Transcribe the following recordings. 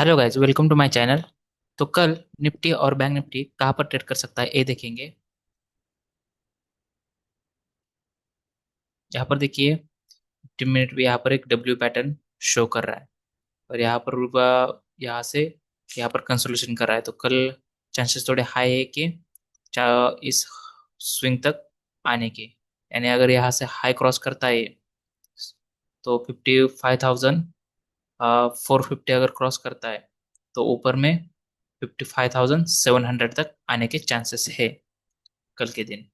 Hello guys, welcome to my channel. तो कल Nifty और बैंक निफ्टी कहाँ पर ट्रेड कर सकता है ये देखेंगे। यहाँ पर देखिए 15 मिनट में यहाँ पर एक डब्ल्यू पैटर्न शो कर रहा है और यहाँ पर यहाँ से यहाँ पर कंसोलिडेशन कर रहा है। तो कल चांसेस थोड़े हाई है कि इस स्विंग तक आने के, यानी अगर यहाँ से हाई क्रॉस करता है तो 55,450 अगर क्रॉस करता है तो ऊपर में 55,700 तक आने के चांसेस है कल के दिन।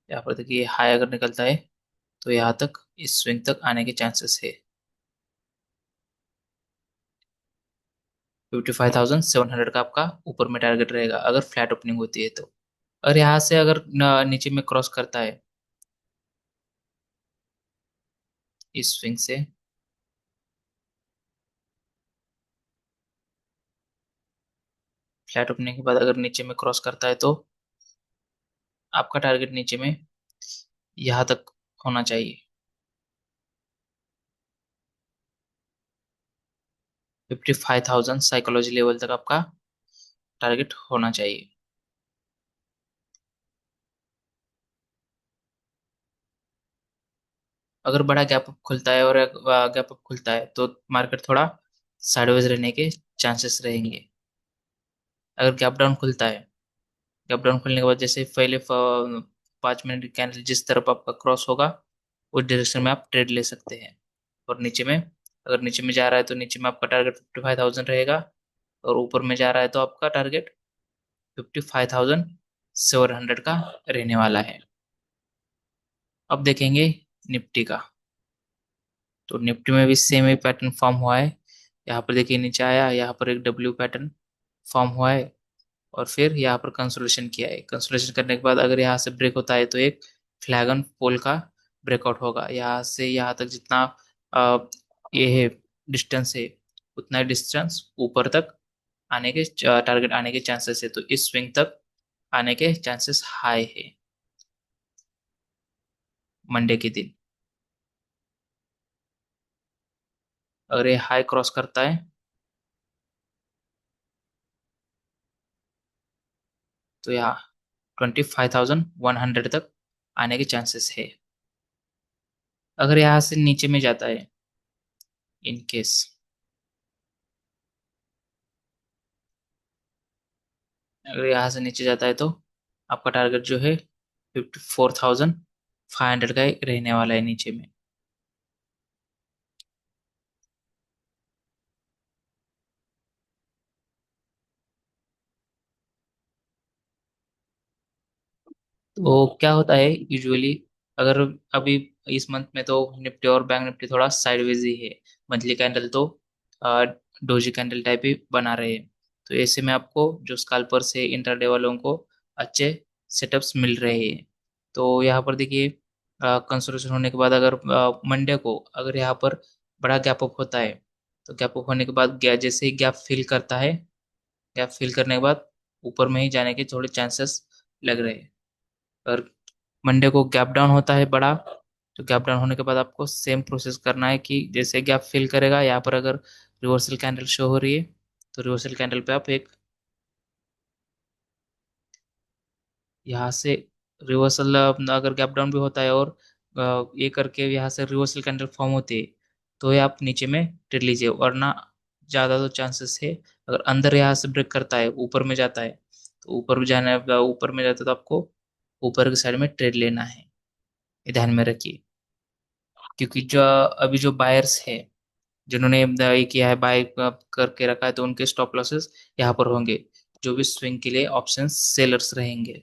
यहाँ पर देखिए हाई अगर निकलता है तो यहाँ तक इस स्विंग तक आने के चांसेस है। 55,700 का आपका ऊपर में टारगेट रहेगा अगर फ्लैट ओपनिंग होती है तो। और यहाँ से अगर नीचे में क्रॉस करता है इस स्विंग से, फ्लैट ओपनिंग के बाद अगर नीचे में क्रॉस करता है तो आपका टारगेट नीचे में यहाँ तक होना चाहिए। 55,000 साइकोलॉजी लेवल तक आपका टारगेट होना चाहिए। अगर बड़ा गैप अप खुलता है और गैप अप खुलता है तो मार्केट थोड़ा साइडवेज रहने के चांसेस रहेंगे। अगर गैप डाउन खुलता है, गैप डाउन खुलने के बाद जैसे पहले 5 मिनट कैंडल जिस तरफ आपका क्रॉस होगा उस डायरेक्शन में आप ट्रेड ले सकते हैं। और नीचे में, अगर नीचे में जा रहा है तो नीचे में आपका टारगेट 55,000 रहेगा और ऊपर में जा रहा है तो आपका टारगेट 55,700 का रहने वाला है। अब देखेंगे निफ्टी का। तो निफ्टी में भी सेम ही पैटर्न फॉर्म हुआ है। यहाँ पर देखिए नीचे आया, यहाँ पर एक डब्ल्यू पैटर्न फॉर्म हुआ है और फिर यहाँ पर कंसोलिडेशन किया है। कंसोलिडेशन करने के बाद अगर यहाँ से ब्रेक होता है तो एक फ्लैग ऑन पोल का ब्रेकआउट होगा। यहाँ से यहाँ तक जितना अ, ये है डिस्टेंस है, उतना डिस्टेंस ऊपर तक आने के टारगेट आने के चांसेस है। तो इस स्विंग तक आने के चांसेस हाई है मंडे के दिन। अगर ये हाई क्रॉस करता है तो यहाँ 25,100 तक आने के चांसेस है। अगर यहाँ से नीचे में जाता है, इन केस अगर यहाँ से नीचे जाता है तो आपका टारगेट जो है 54,500 का ही रहने वाला है नीचे में। तो क्या होता है यूजुअली, अगर अभी इस मंथ में तो निफ्टी और बैंक निफ्टी थोड़ा साइडवेज ही है। मंथली कैंडल तो डोजी कैंडल टाइप ही बना रहे हैं। तो ऐसे में आपको जो स्कैल्पर्स है इंट्राडे वालों को अच्छे सेटअप्स मिल रहे हैं। तो यहाँ पर देखिए कंसोलिडेशन होने के बाद अगर मंडे को अगर यहाँ पर बड़ा गैप अप होता है तो गैप अप होने के बाद जैसे ही गैप फिल करता है, गैप फिल करने के बाद ऊपर में ही जाने के थोड़े चांसेस लग रहे हैं। और मंडे को गैप डाउन होता है बड़ा, तो गैप डाउन होने के बाद आपको सेम प्रोसेस करना है कि जैसे गैप फिल करेगा यहाँ पर अगर रिवर्सल कैंडल शो हो रही है तो रिवर्सल कैंडल पे आप एक यहाँ से रिवर्सल, अगर गैप डाउन भी होता है और ये करके यहाँ से रिवर्सल कैंडल फॉर्म होती है तो ये आप नीचे में ट्रेड लीजिए, वरना ज़्यादा तो चांसेस है अगर अंदर यहाँ से ब्रेक करता है ऊपर में जाता है तो ऊपर में जाना है, ऊपर में जाता है तो आपको ऊपर की साइड में ट्रेड लेना है। ये ध्यान में रखिए, क्योंकि जो अभी जो बायर्स है जिन्होंने ये किया है बाय करके रखा है तो उनके स्टॉप लॉसेस यहाँ पर होंगे। जो भी स्विंग के लिए ऑप्शन सेलर्स रहेंगे।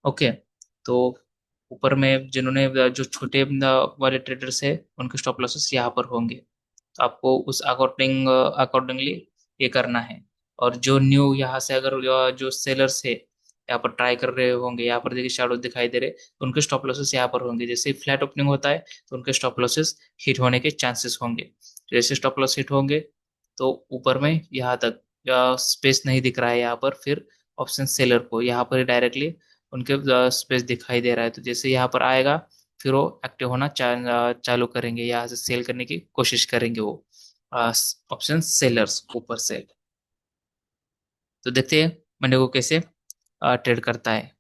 ओके। तो ऊपर में जिन्होंने जो छोटे वाले ट्रेडर्स है उनके स्टॉप लॉसेस यहाँ पर होंगे। तो आपको उस अकॉर्डिंगली ये करना है। और जो न्यू यहाँ से अगर जो सेलर्स है यहाँ पर ट्राई कर रहे होंगे, यहाँ पर देखिए शैडो दिखाई दे रहे, तो उनके स्टॉप लॉसेस यहाँ पर होंगे। जैसे ही फ्लैट ओपनिंग होता है तो उनके स्टॉप लॉसेस हिट होने के चांसेस होंगे। जैसे स्टॉप लॉस हिट होंगे तो ऊपर में यहाँ तक स्पेस नहीं दिख रहा है, यहाँ पर फिर ऑप्शन सेलर को यहाँ पर डायरेक्टली उनके स्पेस दिखाई दे रहा है। तो जैसे यहाँ पर आएगा फिर वो एक्टिव होना चालू करेंगे, यहाँ से सेल करने की कोशिश करेंगे वो ऑप्शन सेलर्स ऊपर से। तो देखते हैं मंडे को कैसे ट्रेड करता है।